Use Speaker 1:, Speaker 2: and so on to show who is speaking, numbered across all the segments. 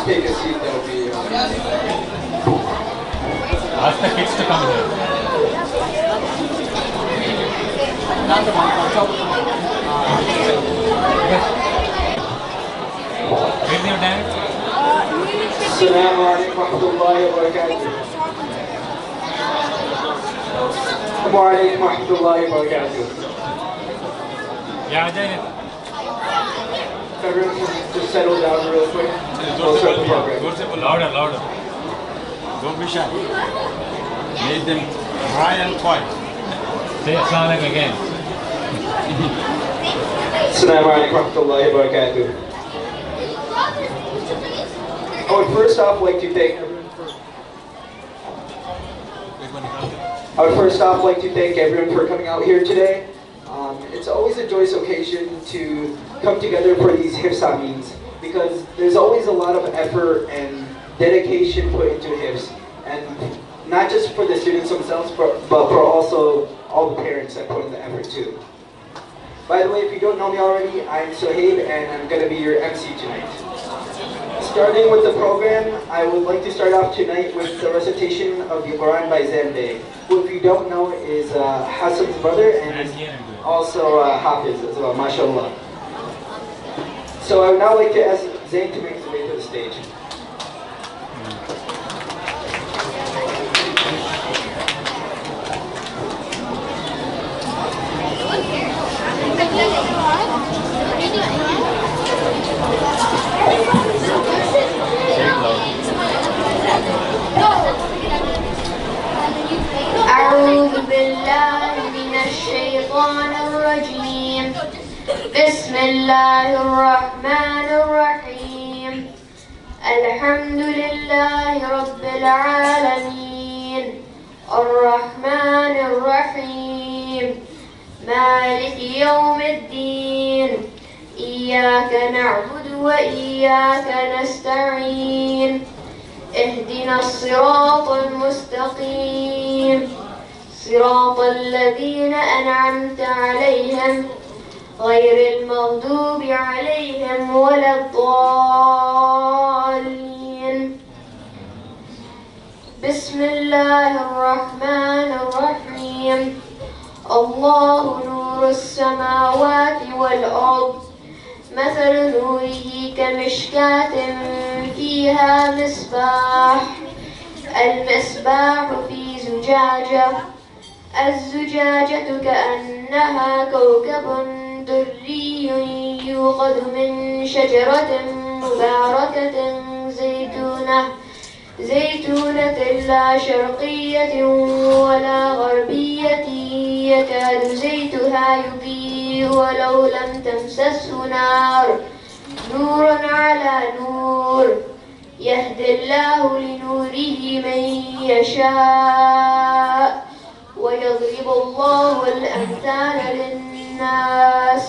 Speaker 1: Take a seat, that will be.
Speaker 2: Ask the kids to come here. Read your dance.
Speaker 1: Assalamu alaikum warahmatullahi wabarakatuh. Assalamu alaikum warahmatullahi wabarakatuh.
Speaker 2: Yeah, Ajay.
Speaker 1: Everyone can just settle down real quick. We'll start the program.
Speaker 2: Louder, louder.
Speaker 3: Don't be shy. Make them cry and quiet.
Speaker 2: Say Assalamu again.
Speaker 1: Assalamu alaikum warahmatullahi wabarakatuh. I would first off like to thank everyone for coming out here today. It's always a joyous occasion to come together for these Hifz meetings because there's always a lot of effort and dedication put into Hifz, and not just for the students themselves, but for also all the parents that put in the effort too. By the way, if you don't know me already, I'm Sohaib and I'm going to be your MC tonight. Starting with the program, I would like to start off tonight with the recitation of the Quran by Zambe, who, if you don't know, is Hasan's brother and also Hifz as well, mashallah. So I would now like to ask Zayn to make his way to the stage.
Speaker 4: أعوذ بالله من الشيطان الرجيم. بسم الله الرحمن الرحيم. الحمد لله رب العالمين الرحمن الرحيم مالك يوم الدين إياك نعبد وإياك نستعين اهدنا الصراط المستقيم صراط الذين أنعمت عليهم غير المغضوب عليهم ولا الضالين. بسم الله الرحمن الرحيم. الله نور السماوات والأرض مثل نوره كمشكاة فيها مصباح المصباح في زجاجة الزجاجة كأنها كوكب دري يوقد من شجرة مباركة زيتونة لا شرقية ولا غربية يكاد زيتها يضيء ولو لم تمسسه نار نور على نور يهدي الله لنوره من يشاء ويضرب الله الأمثال للناس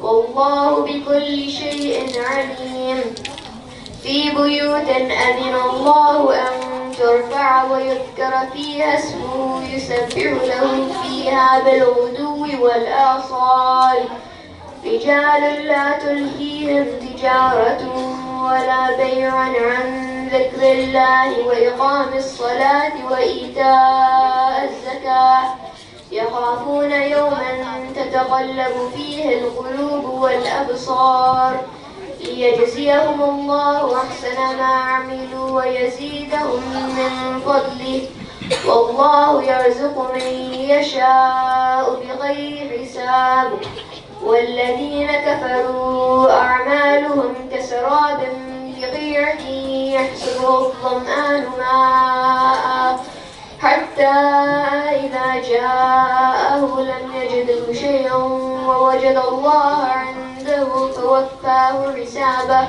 Speaker 4: والله بكل شيء عليم. في بيوت أذن الله أن ترفع ويذكر فيها اسمه يسبح له فيها بالغدو والآصال رجال لا تلهيهم تجارة ولا بيع عن ذكر الله وإقام الصلاة وإيتاء الزكاة يخافون يوما تتقلب فيه القلوب والأبصار ليجزيهم الله أحسن ما عملوا ويزيدهم من فضله والله يرزق من يشاء بغير حساب والذين كفروا أعمالهم كسراب بقيعة يحسبه الظمآن ماء حتى إذا جاءه لم يجده شيئا ووجد الله عنده فوفاه حسابه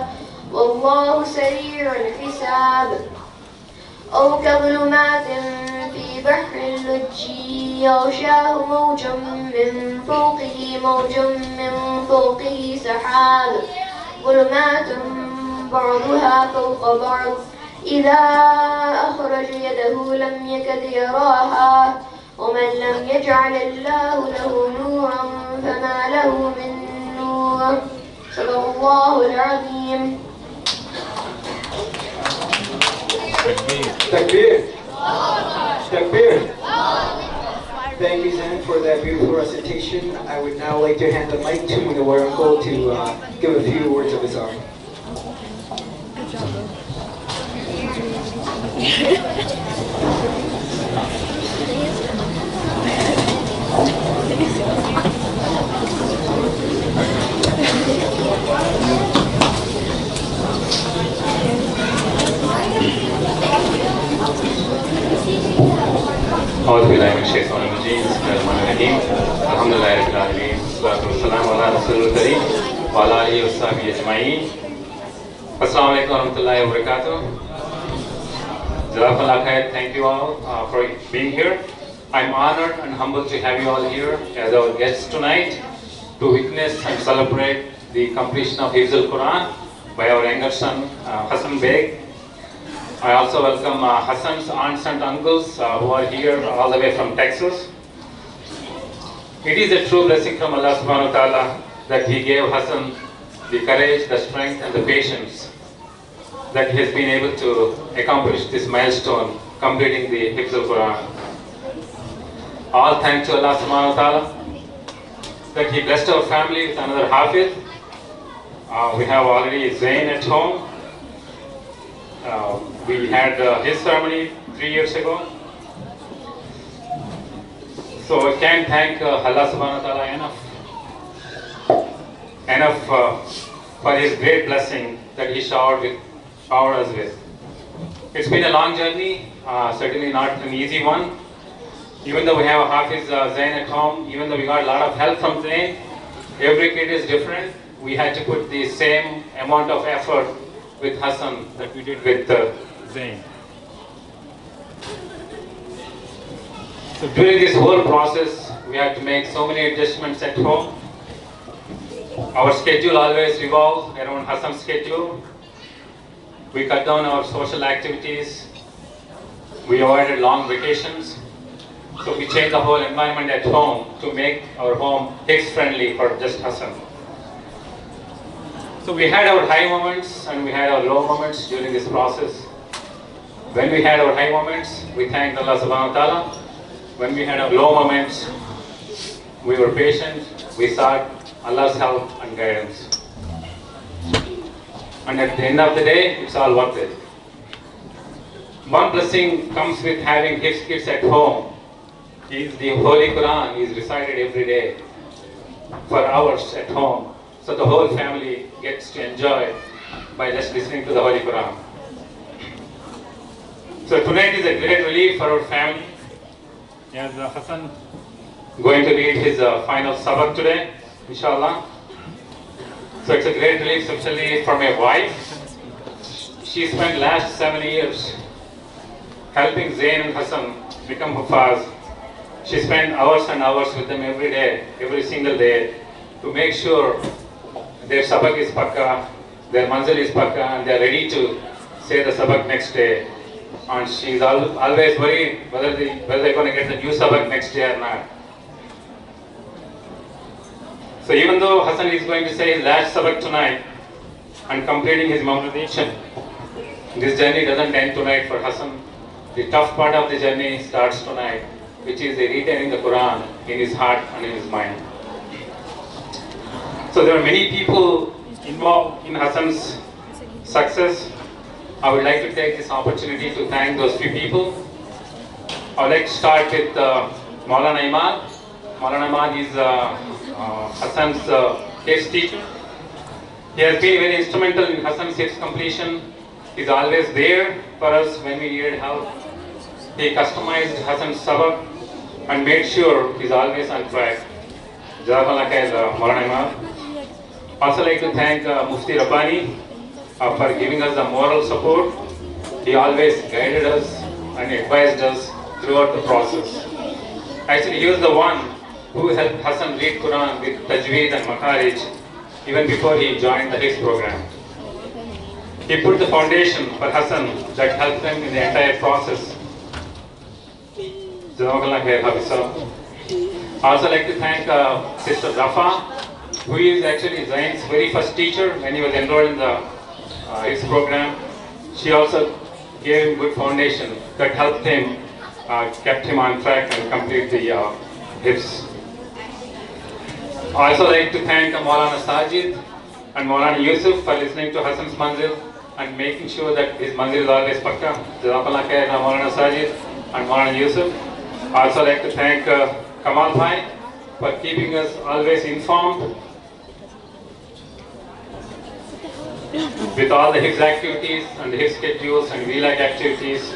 Speaker 4: والله سريع الحساب أو كظلمات في بحر اللجي يغشاه موج من فوقه سحاب ظلمات بعضها فوق بعض إذا أخرج يده لم يكد يراها ومن لم يجعل الله له نورا فما له من نور صدق الله العظيم.
Speaker 1: Takbir. Takbir. Thank you, Zen, for that beautiful recitation. I would now like to hand the mic to Munawar Uncle to give a few words of his own.
Speaker 5: أعوذ بالله من الشيطان الرجيم بسم الله الرحمن الرحيم الحمد لله رب العالمين والصلاة والسلام على رسول الكريم وعلى آله وصحبه أجمعين. Assalamu alaikum wa rahmatullahi wa barakatuh. Jazakallah khair. Thank you all for being here. I'm honored and humbled to have you all here as our guests tonight to witness and celebrate the completion of Hifz al-Quran by our younger son Hasan Beg. I also welcome Hasan's aunts and uncles who are here all the way from Texas. It is a true blessing from Allah subhanahu wa ta'ala that He gave Hasan the courage, the strength and the patience that he has been able to accomplish this milestone, completing the Hifz al-Quran. All thanks to Allah subhanahu wa ta'ala that He blessed our family with another Hafiz. We have already Zain at home. We had his ceremony 3 years ago. So I can't thank Allah subhanahu wa ta'ala enough for His great blessing that He showered us with. It's been a long journey, certainly not an easy one. Even though we have a Hafiz Zain at home, even though we got a lot of help from Zain, every kid is different. We had to put the same amount of effort with Hasan that we did with Zain. So during this whole process, we had to make so many adjustments at home. Our schedule always revolved around Hasan's schedule. We cut down our social activities. We avoided long vacations. So we changed the whole environment at home to make our home Hifz friendly for just Hasan. So we had our high moments and we had our low moments during this process. When we had our high moments, we thanked Allah subhanahu wa ta'ala. When we had our low moments, we were patient, we sought Allah's help and guidance. And at the end of the day, it's all worth it. One blessing comes with having Hifz kids at home is the Holy Quran is recited every day for hours at home. So the whole family gets to enjoy by just listening to the Holy Quran. So tonight is a great relief for our family. As Hasan going to read his final sabak today, inshallah. So it's a great relief, especially for my wife. She spent last 7 years helping Zain and Hasan become Hufaz. She spent hours and hours with them every day, every single day, to make sure their sabak is pakka, their manzil is pakka and they are ready to say the sabak next day. And she's always worried whether they're going to get the new sabak next day or not. So even though Hasan is going to say his last sabak tonight and completing his memorization, this journey doesn't end tonight for Hasan. The tough part of the journey starts tonight, which is retaining the Quran in his heart and in his mind. So there are many people involved in Hasan's success. I would like to take this opportunity to thank those few people. I would like to start with Maulana Imad. Maulana Imad is Hasan's Hifz teacher. He has been very instrumental in Hasan's Hifz completion. He is always there for us when we needed help. He customized Hasan's sabak and made sure he is always on track. Jazakallah khair, Maulana Imad. Also like to thank Mufti Rabbani for giving us the moral support. He always guided us and advised us throughout the process. Actually, he was the one who helped Hasan read Quran with Tajweed and Makharij even before he joined the Hifz program. He put the foundation for Hasan that helped him in the entire process. Jazakallah khair, Hafizah. I also like to thank Sister Rafa, who is actually Zain's very first teacher when he was enrolled in the Hifz program. She also gave him good foundation that helped him, kept him on track and complete the Hifz. I also like to thank Maulana Sajid and Maulana Yusuf for listening to Hasan's manzil and making sure that his manzil is always pakka. Jazakallah khair, Maulana Sajid and Maulana Yusuf. I also like to thank Kamal Bhai for keeping us always informed with all the Hifz activities and the Hifz schedules and VLAC activities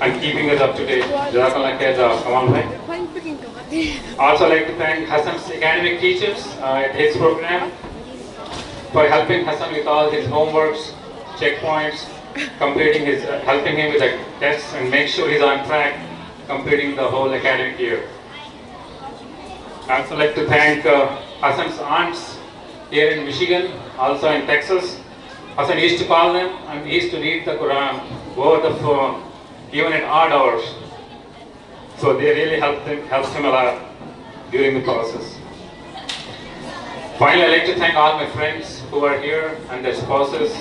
Speaker 5: and keeping us up to date. Jazakallah khair, Kamal Bhai. I also like to thank Hasan's academic teachers at Hifz program for helping Hasan with all his homeworks, checkpoints, completing his, helping him with the tests and make sure he's on track, completing the whole academic year. I also like to thank Hasan's aunts here in Michigan, also in Texas. Hasan used to call them and he used to read the Quran over the phone, even at odd hours. So they really helped him a lot during the process. Finally, I'd like to thank all my friends who are here and their spouses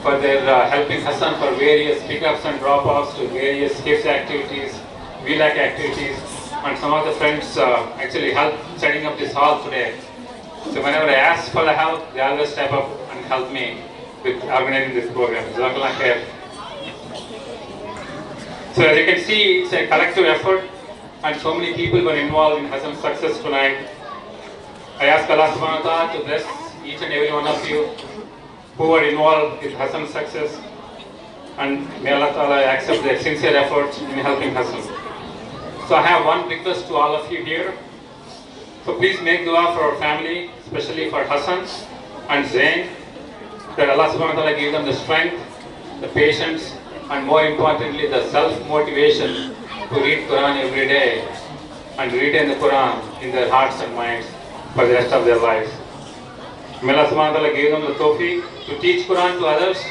Speaker 5: for their helping Hasan for various pickups and drop-offs to various Hifz activities, VLAC activities, and some of the friends actually helped setting up this hall today. So whenever I ask for the help, they always step up and help me with organizing this program. Jazakallah khair. So as you can see, it's a collective effort and so many people were involved in Hasan's success tonight. I ask Allah subhanahu wa ta'ala to bless each and every one of you who were involved in Hasan's success, and may Allah ta'ala accept their sincere efforts in helping Hasan. So I have one request to all of you here. So please make dua for our family, especially for Hasan and Zain, that Allah subhanahu wa ta'ala give them the strength, the patience, and more importantly the self-motivation to read Quran every day and retain the Quran in their hearts and minds for the rest of their lives. May Allah subhanahu wa ta'ala give them the tawfiq to teach Quran to others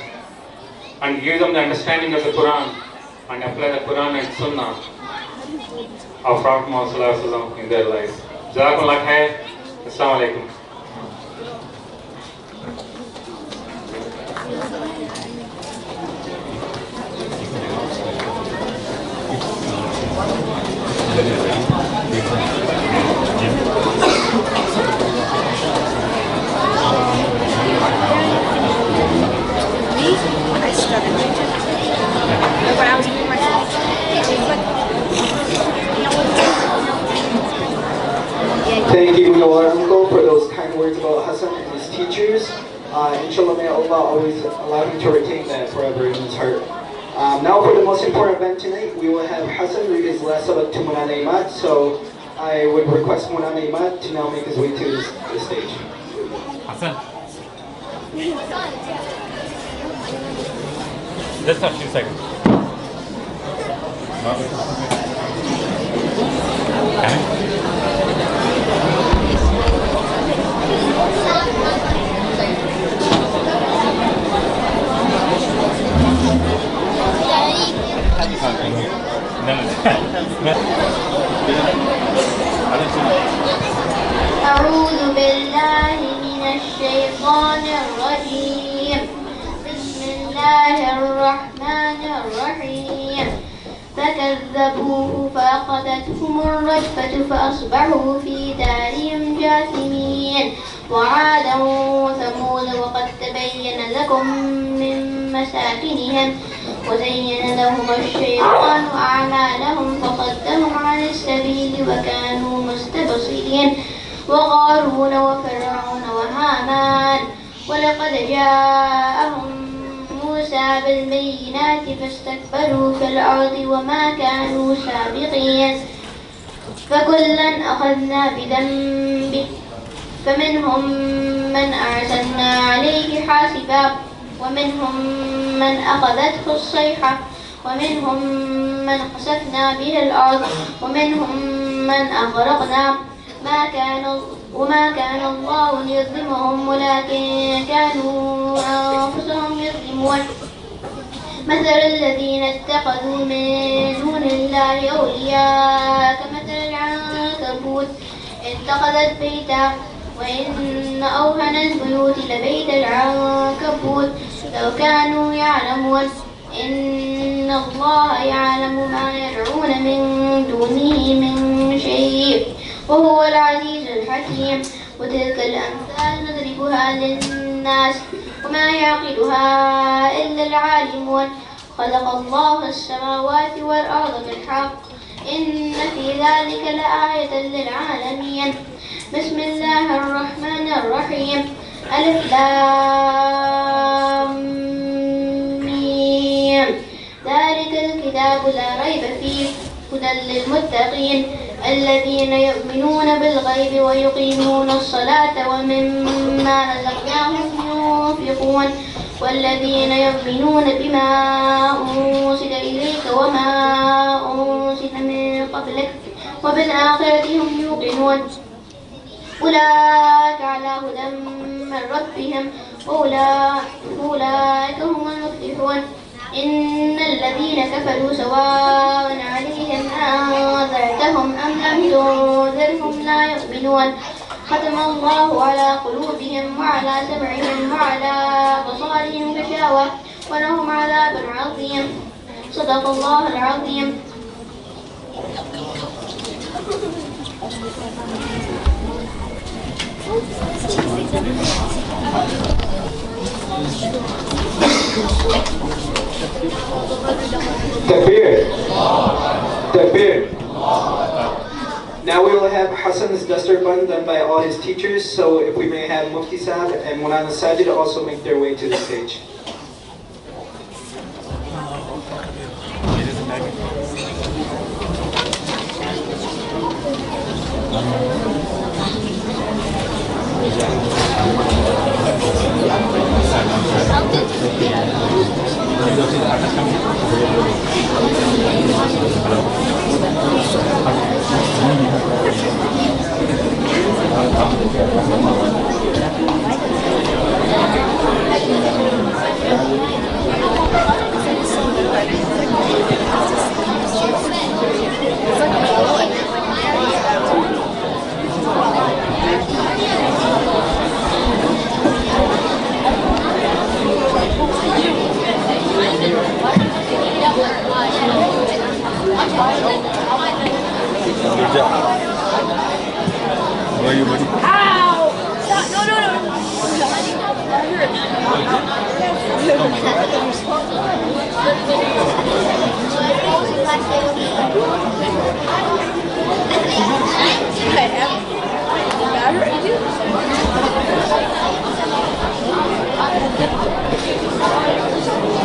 Speaker 5: and give them the understanding of the Quran and apply the Quran and Sunnah of Prophet Muhammad sallallahu alaihi wasallam in their lives. Jazakumullah khair. Assalamu alaikum.
Speaker 6: I started when I was doing my
Speaker 1: Thank you, Noah Uncle, for those kind words about Hasan and his teachers. Inshallah, may Allah always allow him to retain that forever in his heart. Now for the most important event tonight, we will have Hasan read his last sabak to Maulana Imad. So I would request Maulana Imad to now make his way to the stage.
Speaker 2: Hasan. Just a few seconds.
Speaker 4: الرحمن الرحيم فكذبوه فأخذتهم الرجفة فأصبحوا في دارهم جاثمين وعادا وثمود وقد تبين لكم من مساكنهم وزين لهم الشيطان أعمالهم فصدهم عن السبيل وكانوا مستبصرين وقارون وفرعون وهامان ولقد جاءهم موسى بالبينات فاستكبروا في الأرض وما كانوا سابقين فكلا أخذنا بذنبه فمنهم من أرسلنا عليه حاسبا ومنهم من أخذته الصيحة ومنهم من خسفنا به الأرض ومنهم من أغرقنا وما كان الله ليظلمهم ولكن كانوا أنفسهم يظلمون مثل الذين اتخذوا من دون الله أولياء كمثل العنكبوت اتخذت بيتا وإن أوهن البيوت لبيت العنكبوت لو كانوا يعلمون إن الله يعلم ما يدعون من دونه من شيء وهو العزيز الحكيم وتلك الأمثال نضربها للناس وما يعقلها إلا العالمون خلق الله السماوات والأرض بالحق إن في ذلك لآية للعالمين بسم الله الرحمن الرحيم ألف لام ميم ذلك الكتاب لا ريب فيه هدى للمتقين الذين يؤمنون بالغيب ويقيمون الصلاة ومما رزقناهم ينفقون والذين يؤمنون بما أنزل إليك وما أنزل من قبلك وبالآخرة هم يوقنون أولئك على هدى من ربهم أولئك هم المفلحون إن الذين كفروا سواء عليهم أنذرتهم أم لم تنذرهم لا يؤمنون ختم الله على قلوبهم وعلى سمعهم وعلى أبصارهم غشاوة ولهم عذاب عظيم صدق الله العظيم.
Speaker 1: Takbir. Takbir. Now we will have Hasan's duster bun done by all his teachers, so if we may have Mufti Saab and Mulana Sajid also make their way to the stage.
Speaker 3: Where are you, buddy?
Speaker 6: Ow! Stop.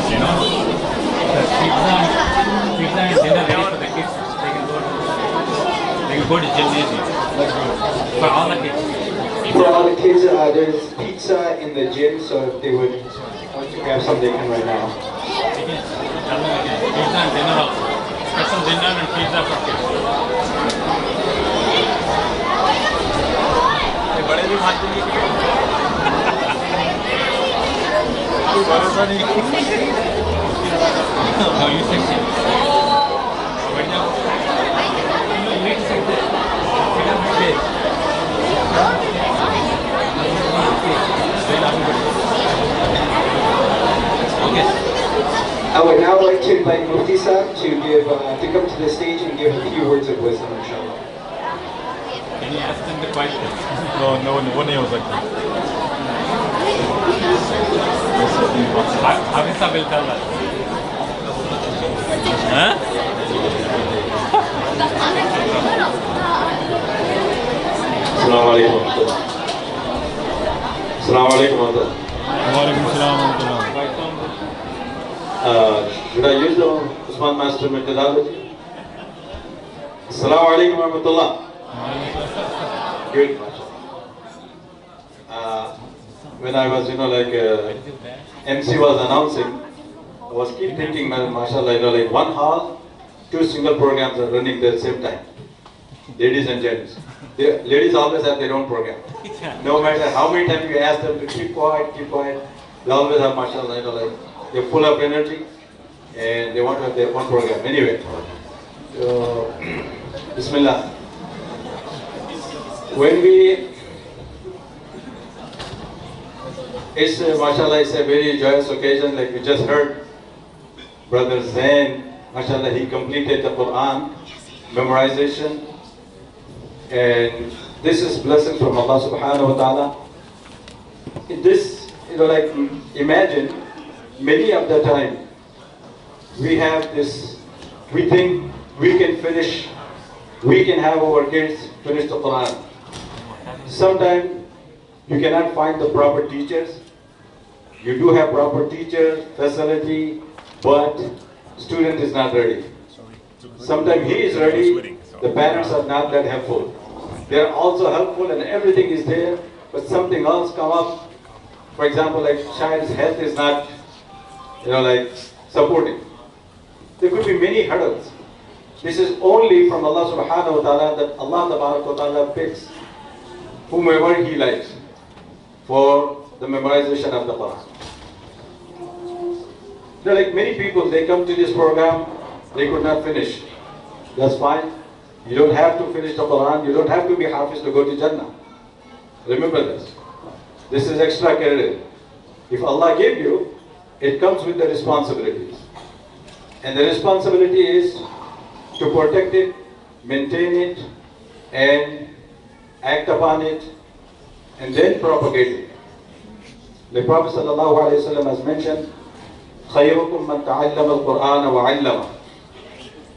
Speaker 6: No.
Speaker 2: You know, pizza and dinner ready for the kids. They can go to gymnasium. For all the kids.
Speaker 1: For all the kids, there's pizza in the gym, so if they would want to grab some, they can right now.
Speaker 2: Pizza and dinner also. Special dinner and pizza for kids.
Speaker 3: बड़े भी भाग के लिए कोई भरोसा नहीं
Speaker 2: No, you sit here. Right now. You need to sit there. Sit on my bed. Okay.
Speaker 1: I would now like to invite Mufti Sahib to come to the stage and give a few words of wisdom, inshallah.
Speaker 3: Can you ask them the question? No, one name was like that.
Speaker 2: Hafisa will tell us.
Speaker 3: Huh?
Speaker 7: Assalamu alaikum. Assalamu alaikum.
Speaker 3: Walaikum salam wa rahmatullah.
Speaker 7: Should I use the Usman Master methodology? Assalamu alaikum wa rahmatullah. Good. When I was, MC was announcing, I was keep thinking, mashallah, like one hall, two single programs are running at the same time. Ladies and gents. Ladies always have their own program. No matter how many times you ask them to keep quiet, they always have, mashallah, they're full of energy and they want to have their own program. Anyway, so, Bismillah. Mashallah, it's a very joyous occasion, like we just heard. Brother Zain, mashallah, he completed the Quran memorization. And this is blessing from Allah subhanahu wa ta'ala. This, imagine, many of the time, we have this, we think we can finish, we can have our kids finish the Quran. Sometimes you cannot find the proper teachers. You do have proper teachers, facility, but student is not ready. Sometimes he is ready, the parents are not that helpful. They are also helpful and everything is there, but something else come up. For example, like child's health is not, supporting. There could be many hurdles. This is only from Allah subhanahu wa ta'ala that Allah wa ta'ala picks whomever He likes for the memorization of the Quran. There are like many people, they come to this program, they could not finish. That's fine. You don't have to finish the Quran, you don't have to be Hafiz to go to Jannah. Remember this. This is extra credit. If Allah gave you, it comes with the responsibilities. And the responsibility is to protect it, maintain it, and act upon it, and then propagate it. The Prophet ﷺ has mentioned, خَيْرُكُمْ مَنْ تَعَلَّمَ الْقُرْآنَ وَعَلَّمَ.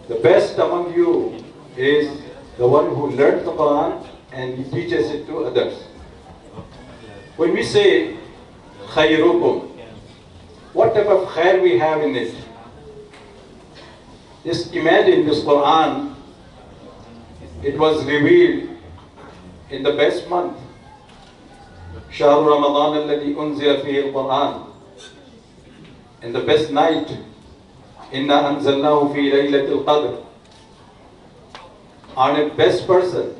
Speaker 7: The best among you is the one who learns the Quran and he teaches it to others. When we say khayrukum, what type of khair we have in it? Just imagine this Quran, it was revealed in the best month. شهر رمضان الذي أنزل فيه القرآن. In the best night, إنا أنزلناه في ليلة القدر. On a best person,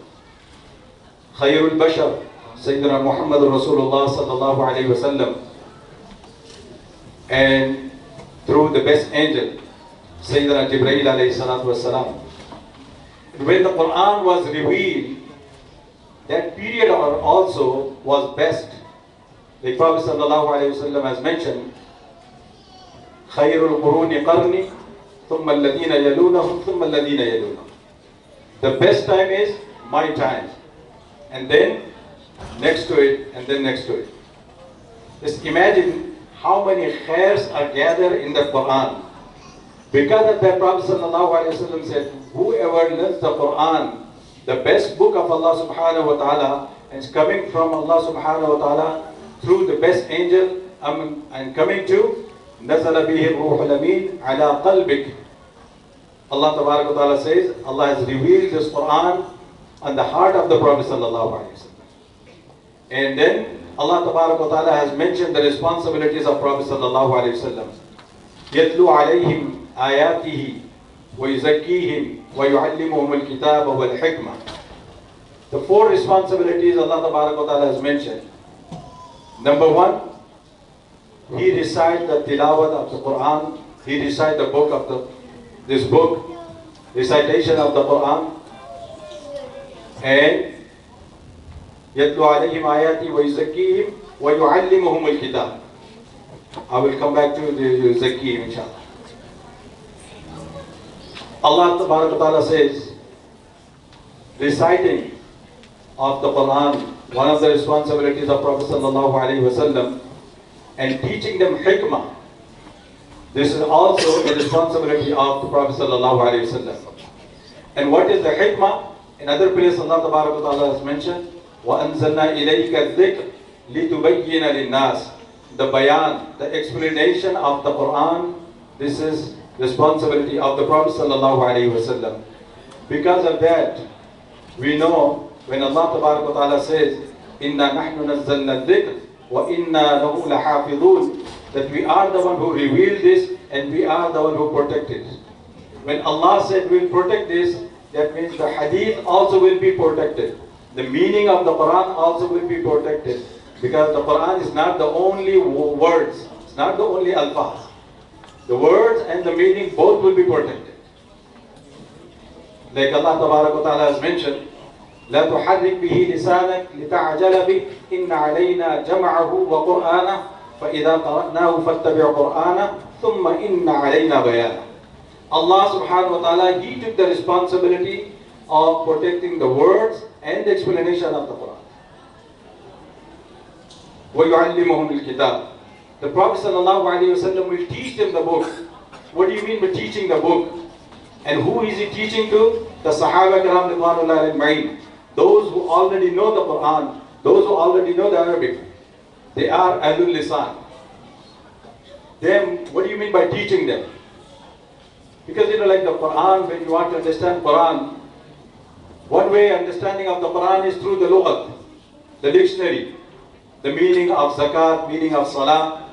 Speaker 7: خير البشر سيدنا محمد رسول الله صلى الله عليه وسلم, and through the best angel Sayyidina Jibreel alayhi salatu wasalam. When the Quran was revealed, that period also was best. The Prophet sallallahu alayhi wasallam has mentioned, خير القرون قرني ثم الذين يلونهم ثم الذين يلونهم. The best time is my time, and then next to it, and then next to it. Just imagine how many khairs are gathered in the Quran. Because of that, Prophet ﷺ said, whoever learns the Quran, the best book of Allah subhanahu wa ta'ala, and it's coming from Allah subhanahu wa ta'ala through the best angel, and coming to نزل به الروح الأمين على قلبك. Allah Tabarak wa Ta'ala says, Allah has revealed this Quran on the heart of the Prophet sallallahu alaihi wasallam. And then Allah Tabarak wa Ta'ala has mentioned the responsibilities of Prophet sallallahu alaihi wasallam. يتلو عليهم آياته ويزكيهم ويعلمهم الكتاب والحكمة. The four responsibilities Allah Tabarak wa Ta'ala has mentioned. Number one, he recites the tilawat of the Quran. He recites the book of this book, recitation of the Quran, and يتلو عليهم آياته ويزكيهم ويعلمهم الكتاب. I will come back to the يزكيهم inshallah. Allah Ta'ala says, reciting of the Quran, one of the responsibilities of Prophet Sallallahu Alaihi Wasallam, and teaching them hikmah. This is also the responsibility of the Prophet Sallallahu Alaihi Wasallam. And what is the hikmah? In other places, Allah Ta'ala has mentioned, وَأَنزَلْنَا إِلَيْكَ الذِّكْرَ لِتُبَيِّنَ لِلنَّاسِ. The bayan, the explanation of the Quran, this is responsibility of the Prophet Sallallahu Alaihi Wasallam. Because of that, we know when Allah Ta'ala says, إِنَّا نَحْنُ نَزَّلْنَا الذِّكْرَ وَإِنَّا لَهُ لَحَافِظُونَ, that we are the one who revealed this and we are the one who protected it. When Allah said we will protect this, that means the hadith also will be protected. The meaning of the Quran also will be protected. Because the Quran is not the only words, it's not the only alfaz. The words and the meaning both will be protected. Like Allah Ta'ala has mentioned, لا تحرك به لسانك لتعجل به إن علينا جمعه وقرآنه فإذا قرأناه فاتبع قرآنه ثم إن علينا بيانه. Allah Subhanahu wa Ta'ala, He took the responsibility of protecting the words and the explanation of the Quran. وَيُعَلِّمُهُمُ الْكِتَابِ. The Prophet Sallallahu Alaihi Wasallam will teach them the book. What do you mean by teaching the book? And who is He teaching to? The Sahaba Kiram Ridwanullahi Ajma'in. Those who already know the Quran, those who already know the Arabic. They are Ahlul Lisan. Them, what do you mean by teaching them? Because like the Quran, when you want to understand Quran, one way understanding of the Quran is through the lughat, the dictionary. The meaning of zakat, meaning of salah,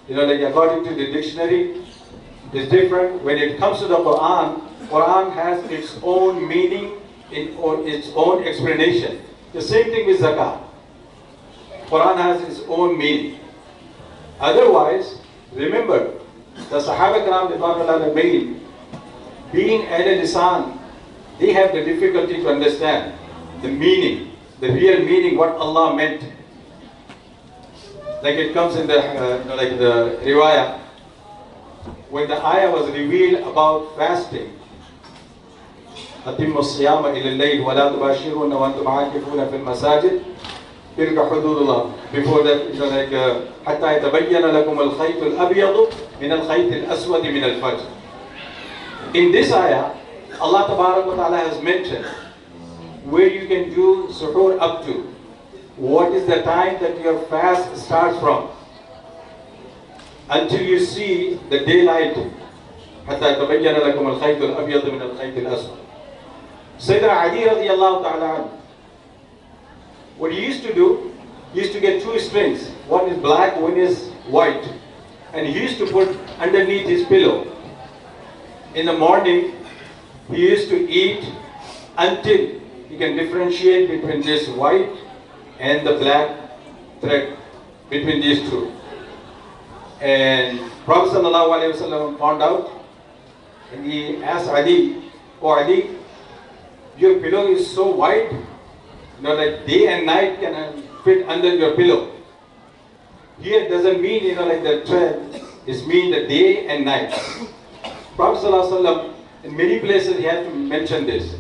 Speaker 7: like according to the dictionary is different. When it comes to the Quran, Quran has its own meaning, its own explanation. The same thing with zakat. Quran has its own meaning. Otherwise, remember, the Sahaba Kiram Ridwanullahi Ajma'in, being Ahl Lisan, they have the difficulty to understand the meaning, the real meaning, what Allah meant. Like it comes in the the riwayah, when the ayah was revealed about fasting. أَتِمُّ الصِّيَامَ إِلَى اللَّيْلِ وَلَا تُبَاشِرُونَ وَأَنْتُمْ عَاكِفُونَ فِي الْمَسَاجِدِ تِلْكَ حُدُودُ اللَّهِ. Before that, حَتَّى يَتَبَيَّنَ لَكُمُ الْخَيْطُ الْأَبْيَضُ مِنَ الْخَيْطِ الْأَسْوَدِ مِنَ الْفَجْرِ. In this ayah, Allah Ta'ala has mentioned where you can do suhoor up to. What is the time that your fast starts from? Until you see the daylight. حَتَّى يَتَبَيَّنَ لَكُمُ الْخَيْطُ الْأَبْيَضُ مِنَ الْخَيْطِ الْأَسْوَدِ. Sayyidina Ali radiyallahu ta'ala, what he used to do, he used to get two strings. One is black, one is white. And he used to put underneath his pillow. In the morning, he used to eat until he can differentiate between this white and the black thread between these two. And Prophet Sallallahu Alaihi Wasallam found out, and he asked Ali, "Oh Ali, your pillow is so wide, like day and night can fit under your pillow." Here doesn't mean, like the thread, it means the day and night. Prophet Sallallahu Alaihi Wasallam, in many places he has to mention this.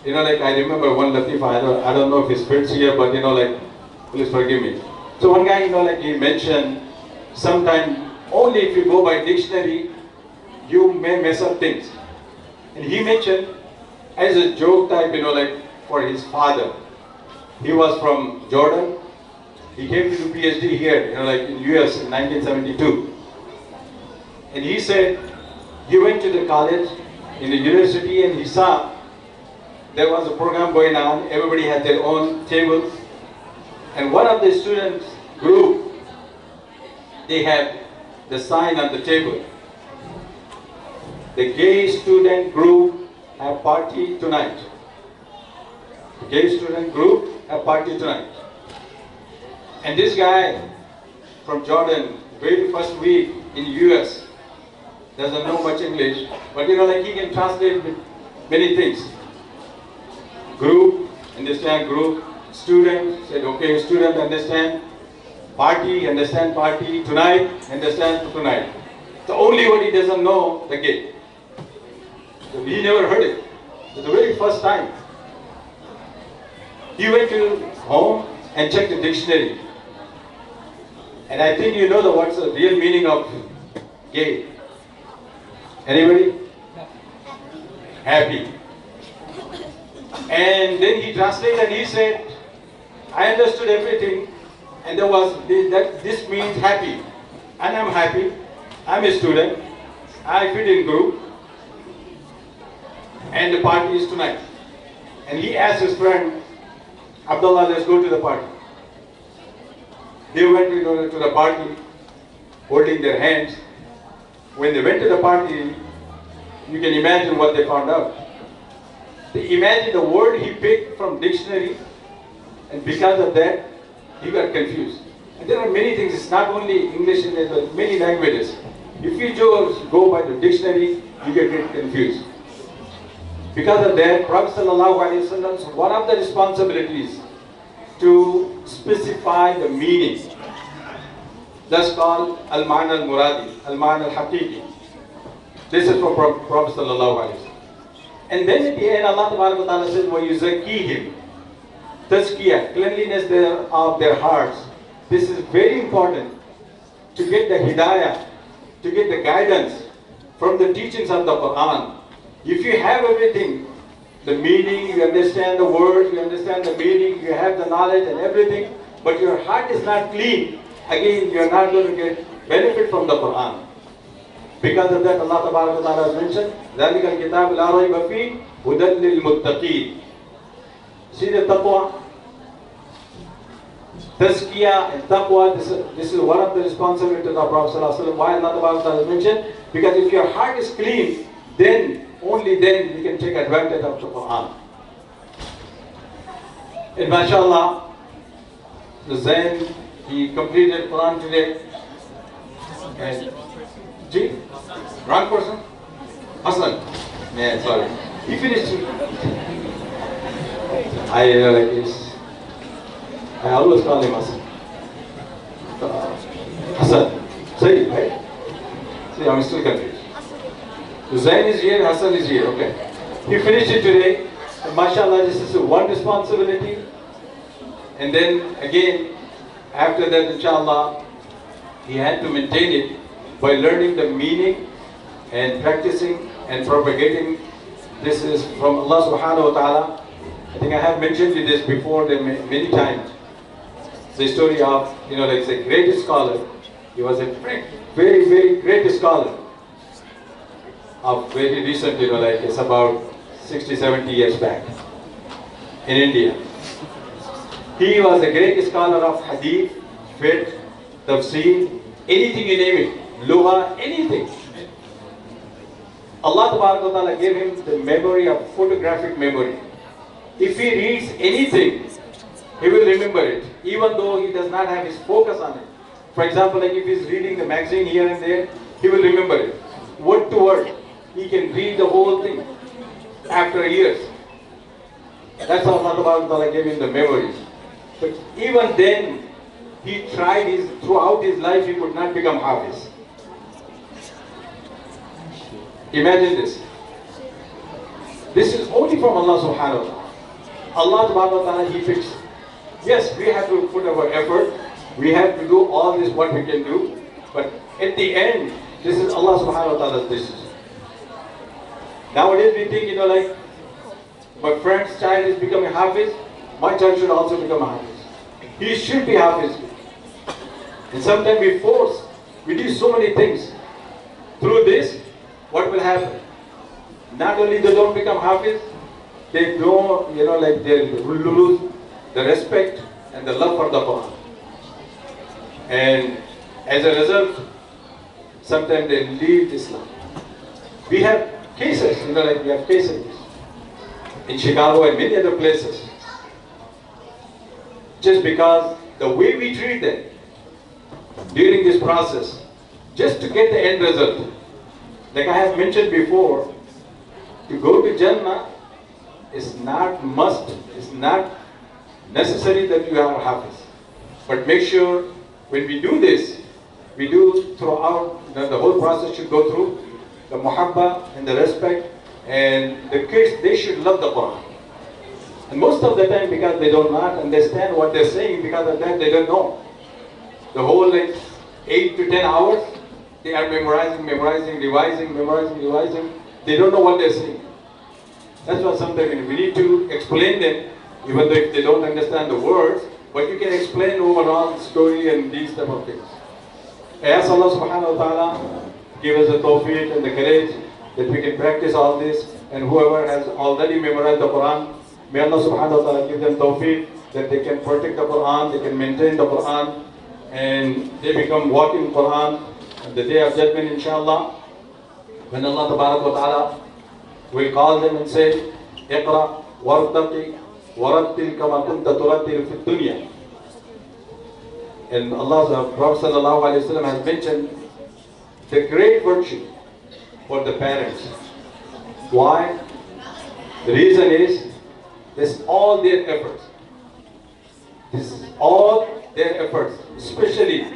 Speaker 7: Like I remember one latifa, I don't know if it fits here, but like, please forgive me. So one guy, like he mentioned, sometimes only if you go by dictionary, you may mess up things. And he mentioned, as a joke type, like for his father. He was from Jordan. He came to do PhD here, like in US in 1972. And he said, he went to the college, in the university, and he saw there was a program going on. Everybody had their own tables. And one of the students group, they had the sign on the table. The gay student group have party tonight. The gay student group have party tonight. And this guy from Jordan, very first week in US, doesn't know much English, but like he can translate many things. Group, understand group. Student, said okay, student understand. Party, understand party. Tonight, understand tonight. The only one he doesn't know, the gay. So he never heard it. For the very first time. He went to home and checked the dictionary. And I think you know what's the real meaning of gay. Anybody? Happy. And then he translated and he said, I understood everything, and this means happy. And I'm happy. I'm a student. I fit in group. And the party is tonight. And he asked his friend, Abdullah, let's go to the party. They went to the party, holding their hands. When they went to the party, you can imagine what they found out. They imagine the word he picked from dictionary, and because of that, he got confused. And there are many things, it's not only English, there are many languages. If you just go by the dictionary, you get confused. Because of that, Prophet ﷺ, one of the responsibilities to specify the meaning. That's called Al-Ma'na al-Muradi, Al-Ma'na al-Haqiqi. This is from Prophet ﷺ. And then at the end, Allah Ta'ala says, وَيُزَكِّيهِمْ Tazkiyah, cleanliness of their hearts. This is very important to get the hidayah, to get the guidance from the teachings of the Quran. If you have everything, the meaning, you understand the words, you understand the meaning, you have the knowledge and everything, but your heart is not clean, again, you are not going to get benefit from the Quran. Because of that, Allah Ta'ala has mentioned, ذَلِكَ الْكِتَابُ لَا رَيْبَ فِيهِ هُدًى لِلْمُتَّقِينَ. See the taqwa? Tazkiyah and taqwa, this is one of the responsibilities of Prophet ﷺ. Why Allah Ta'ala has mentioned? Because if your heart is clean, then, only then, you can take advantage of the Quran. And mashallah, the Zain, he completed Quran today. And, G? Wrong person? Hasan? Yeah, sorry. He finished. I always call him Hasan. Hasan. Say, right? See, I'm still confused. Zain is here, Hasan is here, okay. He finished it today. And mashallah, this is one responsibility. And then again, after that, inshallah, he had to maintain it by learning the meaning and practicing and propagating. This is from Allah subhanahu wa ta'ala. I think I have mentioned this before many times. The story of, like the greatest scholar. He was a very, very great scholar of very recent, it's about 60, 70 years back in India. He was a great scholar of hadith, fiqh, tafsir, anything you name it, lugha, anything. Allah Ta'ala gave him the memory of photographic memory. If he reads anything, he will remember it, even though he does not have his focus on it. For example, like if he's reading the magazine here and there, he will remember it, word to word. He can read the whole thing after years. That's how Allah Ta'ala gave him the memories. But even then, he tried throughout his life, he could not become Hafiz. Imagine this. This is only from Allah subhanahu wa ta'ala. Allah Ta'ala, He fixed. Yes, we have to put our effort. We have to do all this what we can do. But at the end, this is Allah subhanahu wa ta'ala's decision. Nowadays we think, like, my friend's child is becoming Hafiz, my child should also become a Hafiz. He should be Hafiz. And sometimes we force, we do so many things. Through this, what will happen? Not only they don't become Hafiz, they don't, they lose the respect and the love for the Quran. And as a result, sometimes they leave Islam. We have cases, we have cases in Chicago and many other places. Just because the way we treat them during this process, just to get the end result. Like I have mentioned before, to go to Jannah is not must, it's not necessary that you are Hafiz. But make sure when we do this, we do throughout, the whole process should go through the muhabba and the respect And the kids, they should love the Quran. And most of the time, because they do not understand what they're saying, because of that, they don't know. The whole like 8 to 10 hours, they are memorizing, revising. They don't know what they're saying. That's why sometimes we need to explain them, even though if they don't understand the words, but you can explain overall story and these type of things. I ask Allah subhanahu wa ta'ala give us the tawfiq and the courage that we can practice all this, and whoever has already memorized the Quran, may Allah subhanahu wa ta'ala give them tawfiq that they can protect the Quran, they can maintain the Quran, and they become walking Quran on the day of judgment, inshallah, when Allah tabarak wa ta'ala will call them and say, Iqra wartaqi warattil kama kunta turattil fi dunya. And Allah, Prophet sallallahu alayhi wa sallam has mentioned the great virtue for the parents. Why? The reason is, this is all their efforts. This is all their efforts, especially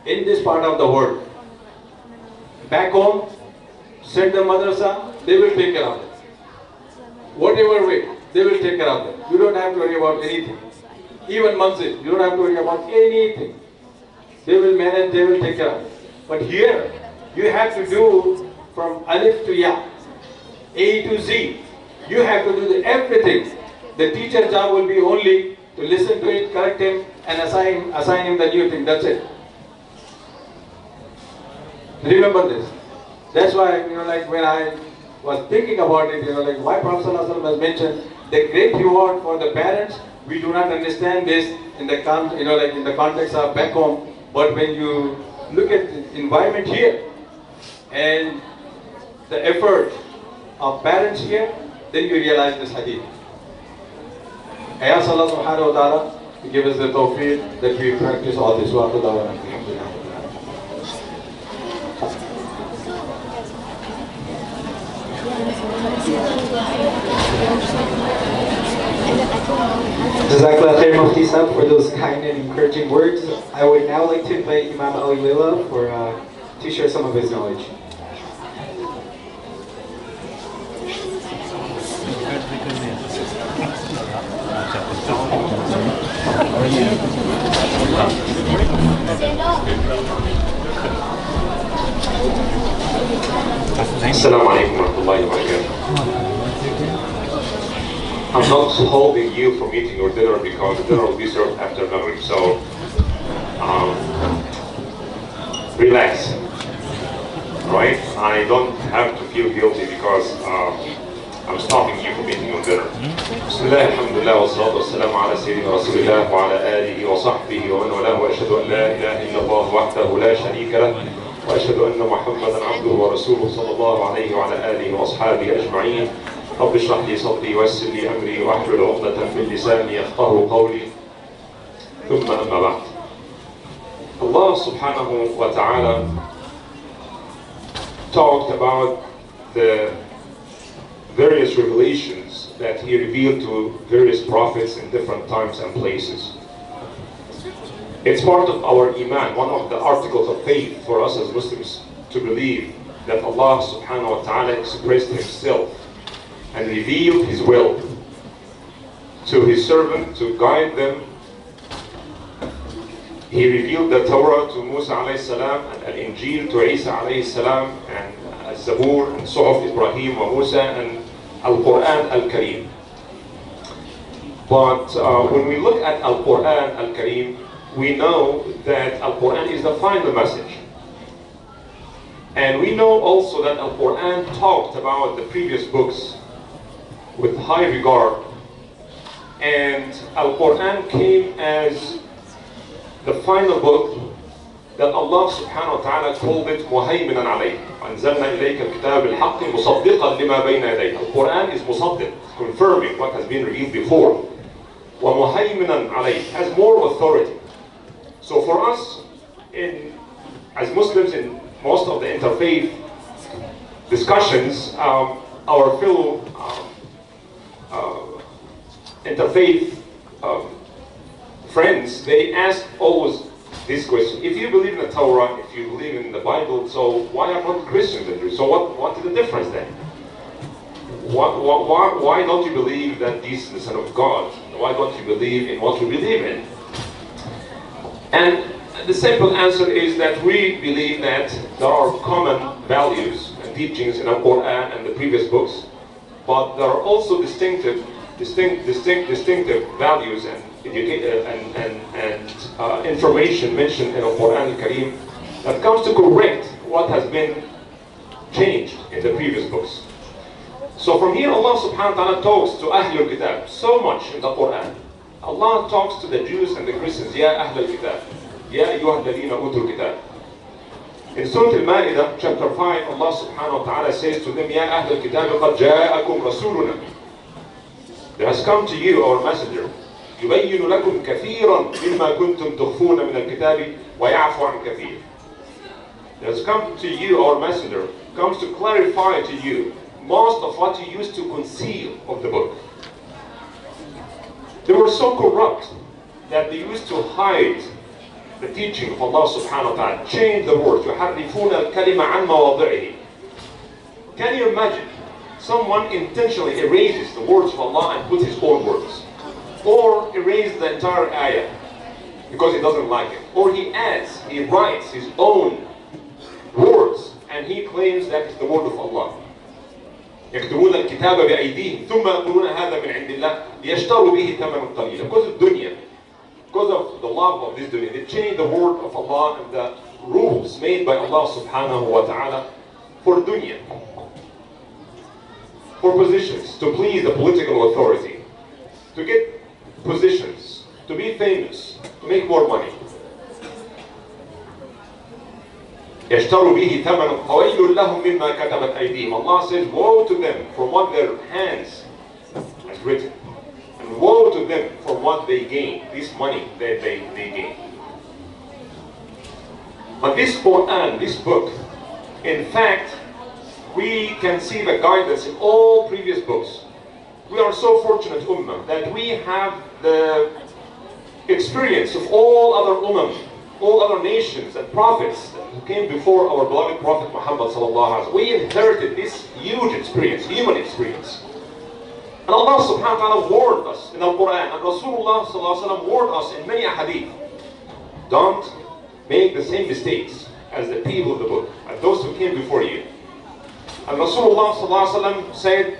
Speaker 7: in this part of the world. Back home, send the madrasa, they will take care of it. Whatever way, they will take care of it. You don't have to worry about anything. Even masjid, you don't have to worry about anything. They will manage, they will take care of it. But here, you have to do from Alif to Ya, A to Z. You have to do everything. The teacher's job will be only to listen to it, correct him, and assign him the new thing. That's it. Remember this. That's why, like when I was thinking about it, like why Prophet ﷺ has mentioned the great reward for the parents. We do not understand this in the in the context of back home. But when you look at the environment here and the effort of parents here, then you realize this hadith. I ask Allah subhanahu wa ta'ala to give us the tawfiq that we practice all this. Wa
Speaker 1: Jazakallah khair Mufti Sahab for those kind and encouraging words. I would now like to invite Imam Ali Lila to share some of his knowledge.
Speaker 8: Assalamu alaikum wa rahmatullahi wa barakatuh. I'm not holding you from eating your dinner because the dinner will be served after Maghrib, so relax, right? I don't have to feel guilty because I'm stopping you from eating your dinner. Bismillah, alhamdulillah, wa salatu wa salam ala sayyidina rasulillah wa ala alihi wa sahbihi wa man walahu wa ashhadu an la ilaha illallah wahdahu la sharika lah wa ashhadu anna Muhammadan abduhu wa rasuluhu sallallahu alayhi wa ala alihi wa ashabihi ajma'in. رب اشرح لي صدري ويسر لي امري واحلل عقدة من لساني يفقهوا قولي ثم اما بعد. Allah subhanahu wa ta'ala talked about the various revelations that he revealed to various prophets in different times and places. It's part of our iman, one of the articles of faith for us as Muslims to believe that Allah subhanahu wa ta'ala expressed himself and revealed his will to his servant to guide them. He revealed the Torah to Musa alayhi salam and Al-Injil to Isa alayhi salam and Al-Zabur and Suhuf Ibrahim wa Musa and Al-Quran Al-Kareem. But when we look at Al-Quran Al-Kareem, we know that Al-Quran is the final message. And we know also that Al-Quran talked about the previous books with high regard, and Al-Quran came as the final book that Allah subhanahu wa ta'ala called it مهيمنا عليه. أنزلنا إليك الكتاب الحق مصدقا لما بين يديه. Al-Quran is musaddiq, confirming what has been revealed before. ومهيمنا عليه, has more authority. So for us, as Muslims in most of the interfaith discussions, our fellow interfaith friends, they ask always this question: if you believe in the Torah, if you believe in the Bible, so why are not Christians in there? So what is the difference then? why don't you believe that Jesus is the Son of God? Why don't you believe in what we believe in? And the simple answer is that we believe that there are common values and teachings in the Quran and the previous books, but there are also distinctive values and information mentioned in the Quran al-Karim that comes to correct what has been changed in the previous books. So from here Allah subhanahu wa ta'ala talks to Ahlul Kitab so much in the Quran. Allah talks to the Jews and the Christians, Ya Ahlul Kitab, Ya ayyuha alladhina utul kitab. In Surah Al-Ma'idah, chapter 5, Allah subhanahu wa ta'ala says to them, Ya Ahlul Kitab, qad ja'akum rasuluna. There has come to you our messenger. يبين لكم كثيرا مما كنتم تخفون من الكتاب ويعفو عن كثير. There has come to you our messenger, comes to clarify to you most of what you used to conceal of the book. They were so corrupt that they used to hide the teaching of Allah subhanahu wa ta'ala, change the words, يحرفون الكلمة عن مواضعه. Can you imagine someone intentionally erases the words of Allah and puts his own words? Or erases the entire ayah because he doesn't like it. Or he adds, he writes his own words and he claims that it's the word of Allah. يكتبون الكتاب بأيديهم ثم يقولون هذا من عند الله ليشتروا به ثمنا قليلا. Because of dunya, because of the love of this dunya, they change the word of Allah and the rules made by Allah subhanahu wa ta'ala for dunya, for positions, to please the political authority, to get positions, to be famous, to make more money. يشتروا به ثمنا فويل لهم مما كتبت أيديهم. Allah says, woe to them for what their hands has written, and woe to them for what they gain, this money that they gain. But this Quran, this book, in fact, we can see the guidance in all previous books. We are so fortunate ummah that we have the experience of all other ummah, all other nations and prophets who came before our beloved Prophet Muhammad sallallahu alaihi wasallam. We inherited this huge experience, human experience. And Allah subhanahu wa ta'ala warned us in the Quran, and Rasulullah sallallahu alaihi wasallam warned us in many hadith. Don't make the same mistakes as the people of the book, as those who came before you. And Rasulullah sallallahu alaihi wasallam said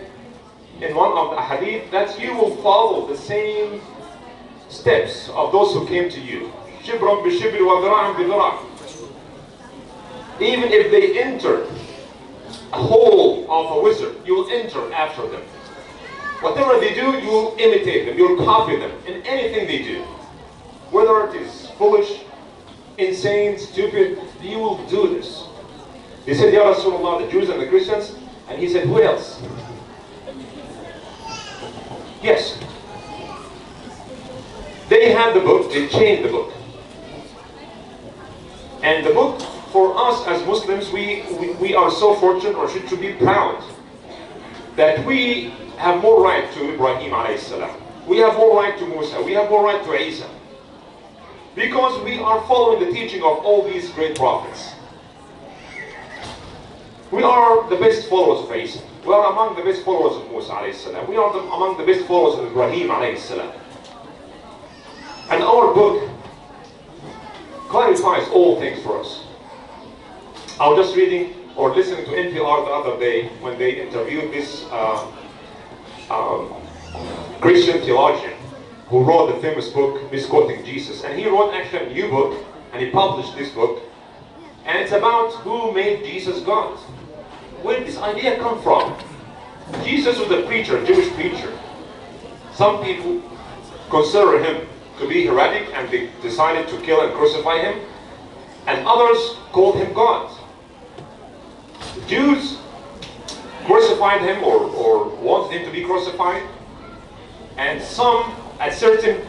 Speaker 8: in one of the hadith that you will follow the same steps of those who came to you. شبرا بشبر وذراعا بذراع. Even if they enter a hole of a wizard, you will enter after them. Whatever they do, you will imitate them, you will copy them in anything they do. Whether it is foolish, insane, stupid, you will do this. They said, Ya Rasulullah, the Jews and the Christians, and he said, who else? Yes. They had the book, they changed the book. And the book, for us as Muslims, we are so fortunate, or should be proud, that we have more right to Ibrahim alayhi salam. We have more right to Musa. We have more right to Isa. Because we are following the teaching of all these great prophets. We are the best followers of Isa. We are among the best followers of Musa alayhi salam. We are among the best followers of Ibrahim alayhi salam. And our book clarifies all things for us. I was just reading or listening to NPR the other day when they interviewed this Christian theologian who wrote the famous book Misquoting Jesus. And he wrote actually a new book, and he published this book. And it's about who made Jesus God. Where did this idea come from? Jesus was a preacher, a Jewish preacher. Some people consider him to be heretic and they decided to kill and crucify him, and others called him God. The Jews crucified him or wanted him to be crucified, and some at certain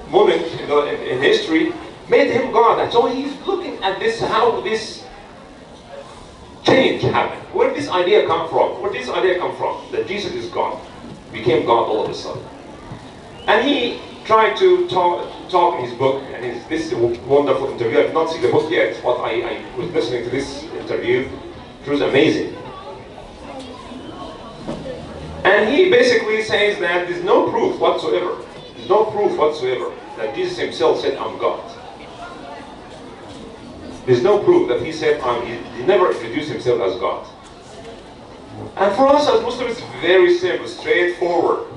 Speaker 8: moment in history made him God. And so he's looking at this, how this change happened. Where did this idea come from? Where did this idea come from? That Jesus is God, became God all of a sudden. And he tried to talk in his book, and this wonderful interview. I did not see the book yet, but I was listening to this interview. It was amazing. And he basically says that there's no proof whatsoever. There's no proof whatsoever that Jesus himself said, I'm God. There's no proof that he said, he never introduced himself as God. And for us as Muslims, it's very simple, straightforward.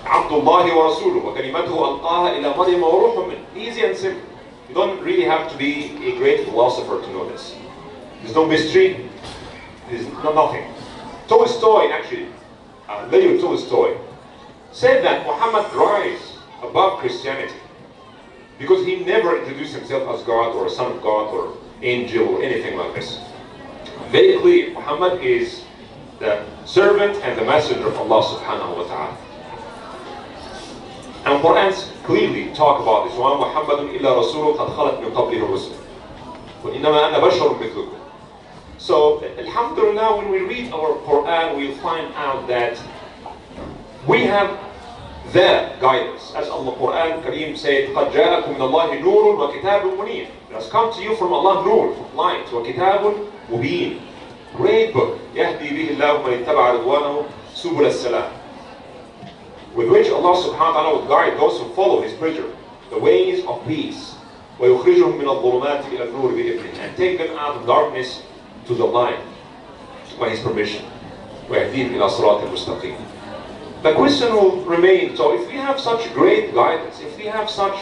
Speaker 8: عبد الله ورسوله وكلمته ألقاها إلى مريم وروح منه. Easy and simple. You don't really have to be a great philosopher to know this. There's no mystery. There's nothing. Tolstoy, actually, Leo Tolstoy, said that Muhammad rise above Christianity because he never introduced himself as God or a son of God or angel or anything like this. Very clear, Muhammad is the servant and the messenger of Allah subhanahu wa ta'ala. And Quran clearly talk about this. وَمَا مُحَمَّدٌ إِلَّا رَسُولٌ قَدْ خَلَتْ مِنْ قَبْلِهِ الرُّسُلُ وَإِنَّمَا أَنَا بَشَرٌ مِثْلُكُمْ. So, alhamdulillah, when we read our Quran, we'll find out that we have the guidance. As Allah Quran Kareem said, قَدْ جَاءَكُمْ مِنَ اللَّهِ نُورٌ وَكِتَابٌ مُنِيرٌ. It has come to you from Allah, nur, light, وَكِتَابٌ مُبِينٌ. Great book. يَهْدِي بِهِ اللَّهُ مَنِ اتَّبَعَ رِضْوَانَهُ سُبُلَ السَّلَامِ. With which Allah subhanahu wa ta'ala will guide those who follow His pleasure, the ways of peace. وَيُخْرِجُهُمْ مِنَ الظُّلُمَاتِ إِلَى النُّورِ بِإِذْنِهِ. And take them out of darkness to the light by His permission. وَيَهْدِيهِمْ إِلَى صِرَاطٍ مُسْتَقِيمٍ. The question will remain, so if we have such great guidance, if we have such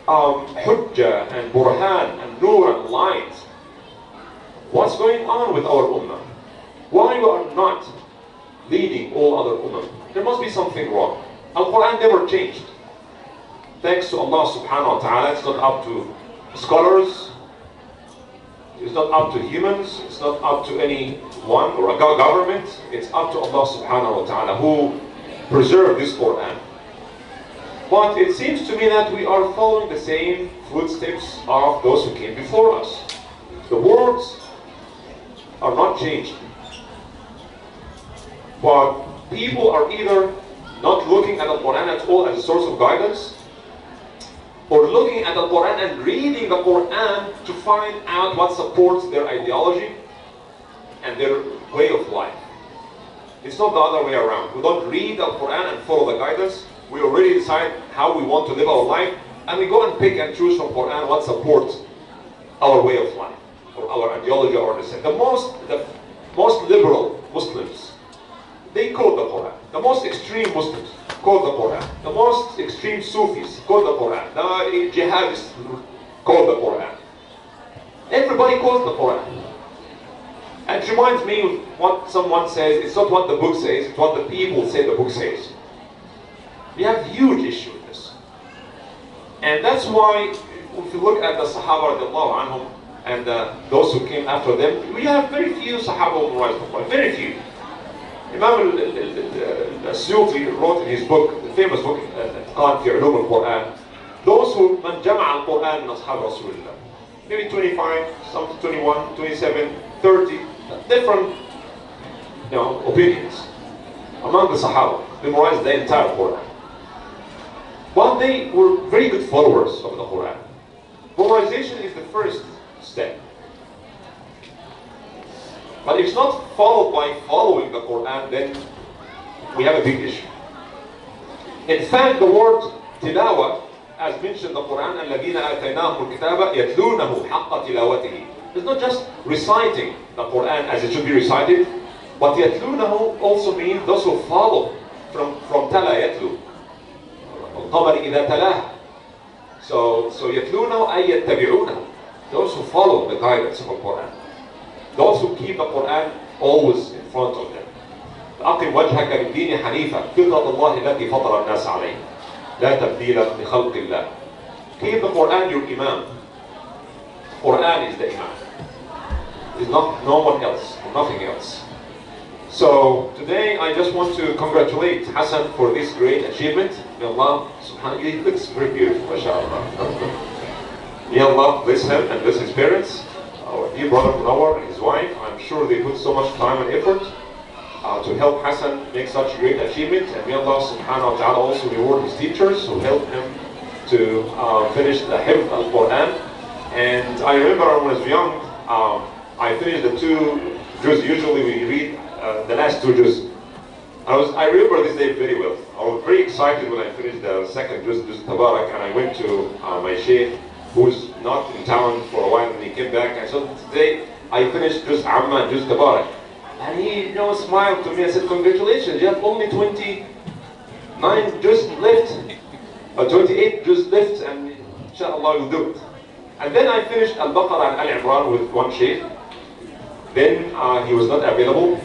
Speaker 8: hujjah and burhan and nur and light, what's going on with our ummah? Why we are not leading all other ummah? There must be something wrong. Al-Quran never changed. Thanks to Allah subhanahu wa ta'ala, it's not up to scholars, it's not up to humans, it's not up to anyone or a government, it's up to Allah subhanahu wa ta'ala who preserved this Quran. But it seems to me that we are following the same footsteps of those who came before us. The words are not changed. But people are either not looking at the Quran at all as a source of guidance, or looking at the Quran and reading the Quran to find out what supports their ideology and their way of life. It's not the other way around. We don't read the Quran and follow the guidance. We already decide how we want to live our life, and we go and pick and choose from Quran what supports our way of life, or our ideology, or the most liberal Muslims, they quote the Quran. The most extreme Muslims quote the Quran. The most extreme Sufis quote the Quran. The jihadists quote the Quran. Everybody quotes the Quran. And it reminds me of what someone says, it's not what the book says, it's what the people say the book says. We have huge issue with this. And that's why, if you look at the Sahaba radiallahu anhum, and those who came after them, we have very few Sahaba who rise to the Quran, very few. Imam al-Suyuti wrote in his book, the famous book, Qan fi Ulum al-Quran, those who man jama'a al-Quran min ashab Rasulullah. Maybe 25, some 21, 27, 30, different opinions among the Sahaba, memorized the entire Quran. But they were very good followers of the Quran. Memorization is the first step. But if it's not followed by following the Quran, then we have a big issue. In fact, the word tilawa, as mentioned in the Quran, الَّذِينَ آتَيْنَاهُمُ الْكِتَابَ يَتْلُونَهُ حَقَّ تِلَاوَتِهِ. It's not just reciting the Quran as it should be recited, but يَتْلُونَهُ also means those who follow from تَلَا يَتْلُو. الْقَمَرِ إِذَا تَلَاهَ. So يَتْلُونَهُ أَيْ يَتَّبِعُونَهُ. Those who follow the guidance of the Quran. Those who keep the Quran always in front of them. أقم وجهك للدين حنيفا فطرة الله التي فطر الناس عليها لا تبديل لخلق الله. Keep the Quran your Imam. Quran is the Imam. It's not no one else, nothing else. So today I just want to congratulate Hasan for this great achievement. May Allah subhanahu wa ta'ala, he looks very beautiful, mashallah. May Allah bless him and bless his parents. Our dear brother Munawar and his wife, I'm sure they put so much time and effort to help Hasan make such a great achievement, and may Allah subhanahu wa ta'ala also reward his teachers who helped him to finish the Hifz al-Quran. And I remember when I was young, I finished the 2 juz. Usually we read the last 2 juz I remember this day very well. I was very excited when I finished the second Juz Tabarak, and I went to my Sheikh, who's not in town for a while, and he came back. I said, today I finished Juz Amma and Juz Tabarak. And he, smiled to me. I said, congratulations, you have only 29 Juz left, or 28 Juz left, and inshallah you'll do it. And then I finished Al-Baqarah and Al-Imran with one Sheikh. Then he was not available.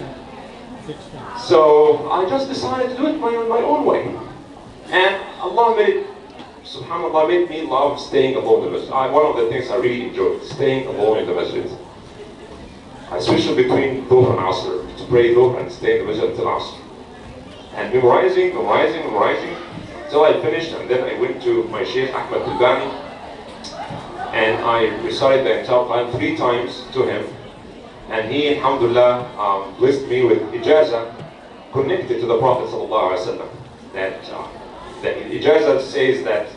Speaker 8: So I just decided to do it my own way. And Allah made me love staying alone in the masjid. One of the things I really enjoyed, staying alone in the masjid. I switched between Dhuhr and Asr, to pray Dhuhr and stay in the masjid until Asr. And memorizing. So I finished, and then I went to my Sheikh Ahmed Al-Bani, and I recited the entire Quran 3 times to him. And he, alhamdulillah, blessed me with ijazah connected to the Prophet ﷺ. That the ijazah says that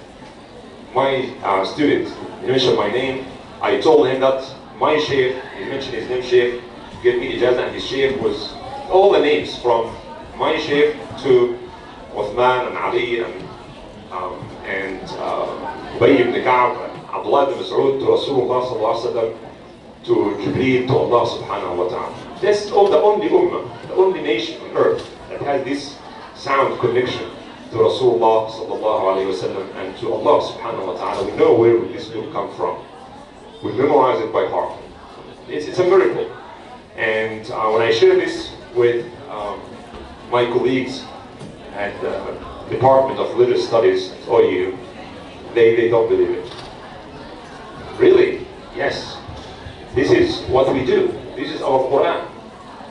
Speaker 8: my student, he mentioned my name, I told him that my Shaykh, he mentioned his name, Shaykh, gave me ijazah, and his Shaykh was all the names from my Shaykh to Uthman and Ali and Ubay ibn Ka'b and Abdullah ibn Mas'ud to Rasulullah ﷺ, to Jibreel, to Allah subhanahu wa ta'ala. That's the only ummah, the only nation on earth that has this sound connection to Rasulullah sallallahu alayhi wa sallam and to Allah subhanahu wa ta'ala. We know where this will come from. We memorize it by heart. It's a miracle. And when I share this with my colleagues at the Department of Religious Studies at OU, they don't believe it. Really? Yes. This is what we do. This is our Quran.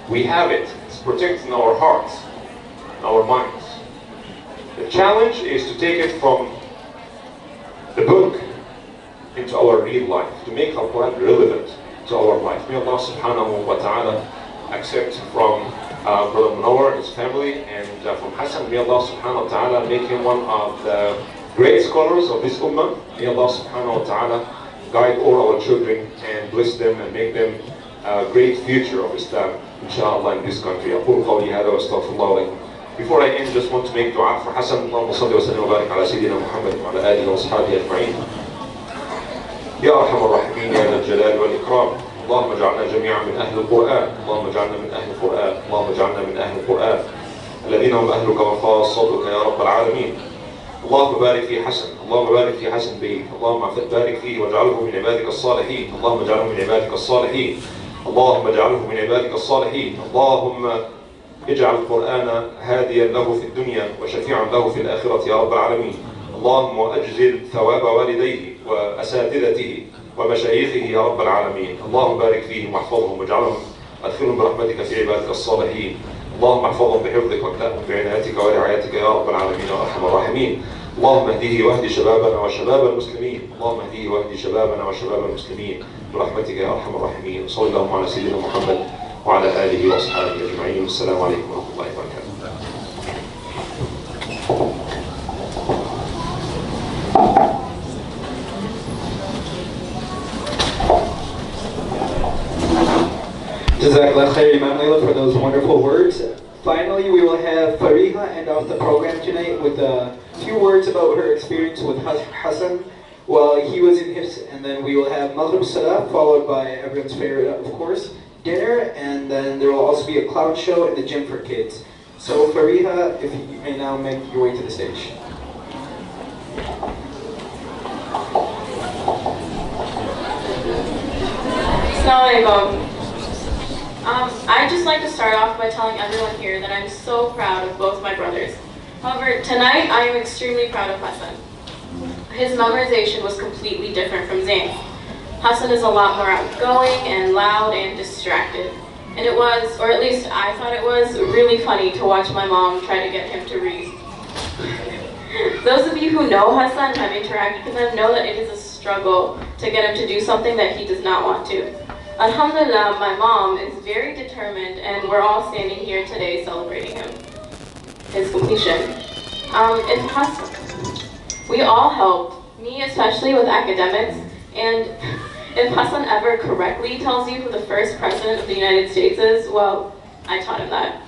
Speaker 8: We have it. It's protected in our hearts, in our minds. The challenge is to take it from the book into our real life, to make our Quran relevant to our life. May Allah subhanahu wa ta'ala accept from Brother Munawar and his family, and from Hasan, may Allah subhanahu wa ta'ala make him one of the great scholars of this ummah. May Allah subhanahu wa ta'ala guide all our children and bless them and make them a great future of Islam, inshallah, in this country. أقول قولي هذا وأستغفر الله لكم. Before I end, just want to make dua for Hasan. اللهم صل وسلم وبارك على سيدنا محمد وعلى آله وأصحابه أجمعين. يا أرحم الراحمين يا ذا الجلال والإكرام. اللهم اجعلنا جميعا من أهل القرآن. اللهم اجعلنا من أهل القرآن. اللهم اجعلنا من أهل القرآن الذين هم أهلك وخاصتك يا رب العالمين. اللهم بارك في حسن، اللهم بارك في حسن بيك، اللهم بارك فيه واجعله من عبادك الصالحين، اللهم اجعله من عبادك الصالحين، اللهم اجعله من عبادك الصالحين، اللهم اجعل القرآن هاديا له في الدنيا وشفيعا له في الآخرة يا رب العالمين. اللهم أجزل ثواب والديه وأساتذته ومشايخه يا رب العالمين. اللهم بارك فيهم واحفظهم واجعلهم أدخلهم برحمتك في عبادك الصالحين. اللهم احفظهم بحفظك واكلأهم بعنايتك ورعايتك يا رب العالمين يا أرحم الراحمين. اللهم اهديه واهد شبابنا وشباب المسلمين. اللهم اهديه واهد شبابنا وشباب المسلمين برحمتك يا أرحم الراحمين. صلى الله على سيدنا محمد وعلى آله وأصحابه أجمعين. والسلام عليكم ورحمة الله وبركاته.
Speaker 1: Jazakallah khair, Imam Layla, for those wonderful words. Finally, we will have Fariha end off the program tonight with a few words about her experience with Hasan while he was in Hifz, and then we will have Maghrib Salah, followed by everyone's favorite, of course, dinner, and then there will also be a clown show in the gym for kids. So Fariha, if you may now make your way to the stage.
Speaker 6: Assalamu alaikum. I'd just like to start off by telling everyone here that I'm so proud of both my brothers. However, tonight I am extremely proud of Hasan. His memorization was completely different from Zayn's. Hasan is a lot more outgoing and loud and distracted. And it was, or at least I thought it was, really funny to watch my mom try to get him to read. Those of you who know Hasan and have interacted with him know that it is a struggle to get him to do something that he does not want to. Alhamdulillah, my mom is very determined, and we're all standing here today celebrating his completion. In Hasan, we all helped, me especially with academics, and if Hasan ever correctly tells you who the first president of the United States is, well, I taught him that.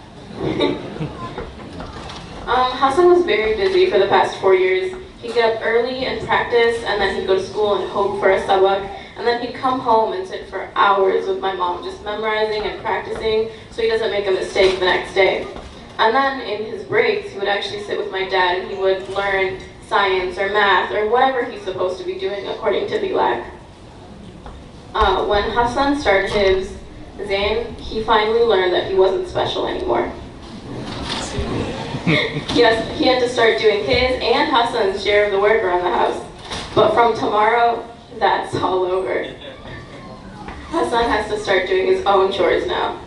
Speaker 6: Hasan was very busy for the past 4 years. He'd get up early and practice, and then he'd go to school and hope for a sabak, and then he'd come home and sit for hours with my mom, just memorizing and practicing so he doesn't make a mistake the next day. And then in his breaks, he would actually sit with my dad and he would learn science or math or whatever he's supposed to be doing according to the LAC. When Hasan started his Zain, he finally learned that he wasn't special anymore. Yes, he had to start doing his and Hasan's share of the work around the house. But from tomorrow, that's all over. Hasan has to start doing his own chores now.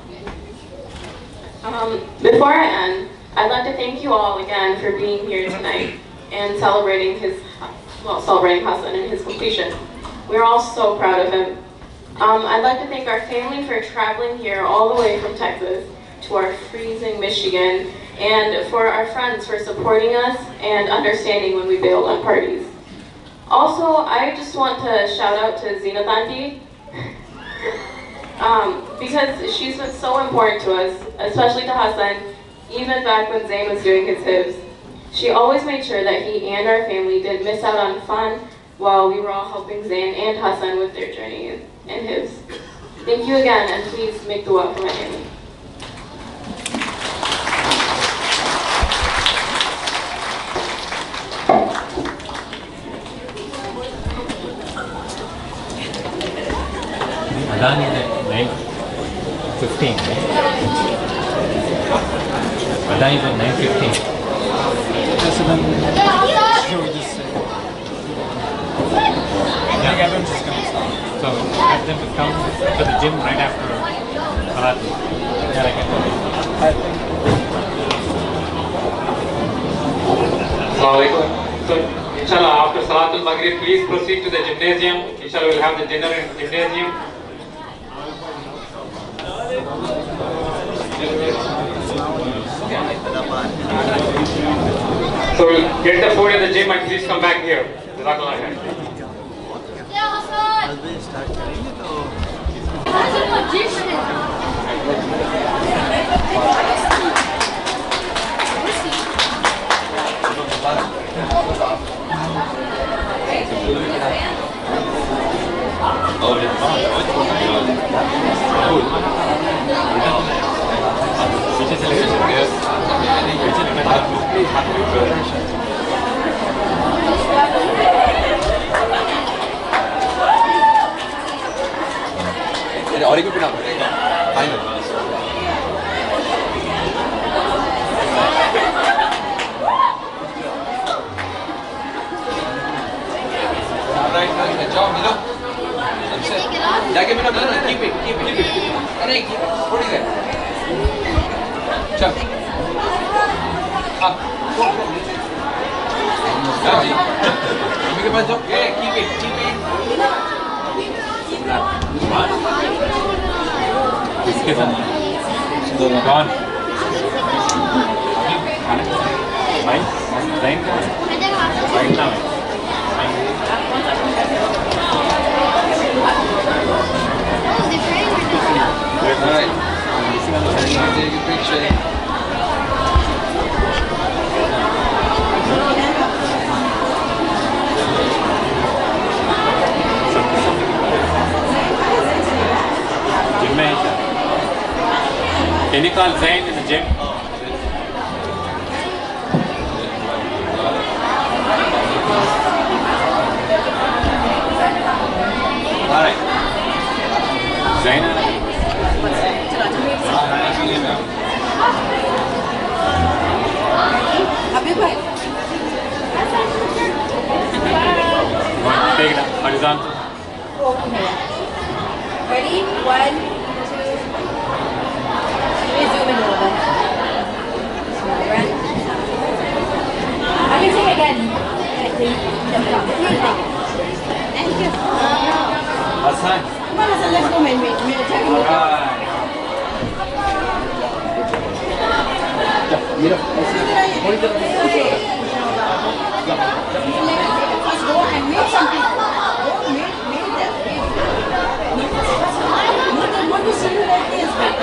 Speaker 6: Before I end, I'd like to thank you all again for being here tonight and celebrating Hasan and his completion. We're all so proud of him. I'd like to thank our family for traveling here all the way from Texas to our freezing Michigan, and for our friends for supporting us and understanding when we bailed on parties. Also, I just want to shout out to Zina Tanti, because she's been so important to us, especially to Hasan, even back when Zain was doing his Hifz. She always made sure that he and our family didn't miss out on fun while we were all helping Zain and Hasan with their journey in Hifz. Thank you again, and please make dua for my family.
Speaker 2: Adhan is at 9:15. Adhan is at 9:15.
Speaker 9: So then, should we just say? I think everyone's just gonna stop.
Speaker 2: So ask them to come to the gym right after Salat. Yeah, like
Speaker 9: I think.
Speaker 5: Assalamualaikum. So, inshallah, after Salatul Maghrib, please proceed to the gymnasium. Inshallah, we'll have the dinner in the gymnasium. So we'll get the food in the gym and please come back here. Jazakallah khair.
Speaker 2: Gone. Fine. Fine. Right now.
Speaker 9: Alright. Take a picture.
Speaker 2: Can you call Zain in the gym?
Speaker 9: Alright.
Speaker 2: Zain? Take it horizontal.
Speaker 10: Ready? 1, 2. Let me zoom in a little bit. Right. I can take it again. Thank you.
Speaker 9: Hasan.
Speaker 10: Come on, Hasan, let's go, man. Wait, I'm going to tell you.
Speaker 9: Alright.
Speaker 10: Let's go and make something. Go, make that. I want to see you like this, but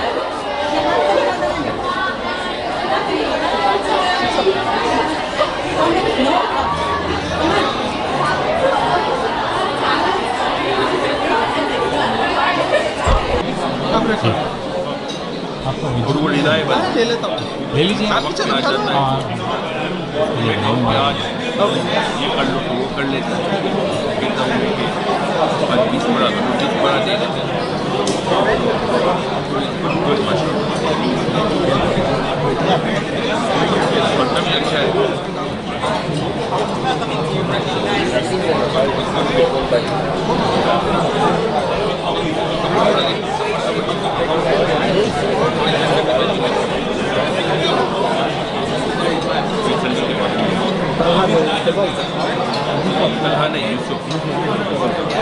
Speaker 3: और वो लीला है बस
Speaker 9: ले लेता हूँ
Speaker 2: ले लीजिए
Speaker 3: आप वक्त ना जाता है मैं कहूँ कि आज ये कर लो वो कर लेता है कहता हूँ कि आज बीच बड़ा दे देते हैं गुड मतलब ये अच्छा है तलहा नहीं यूसुफ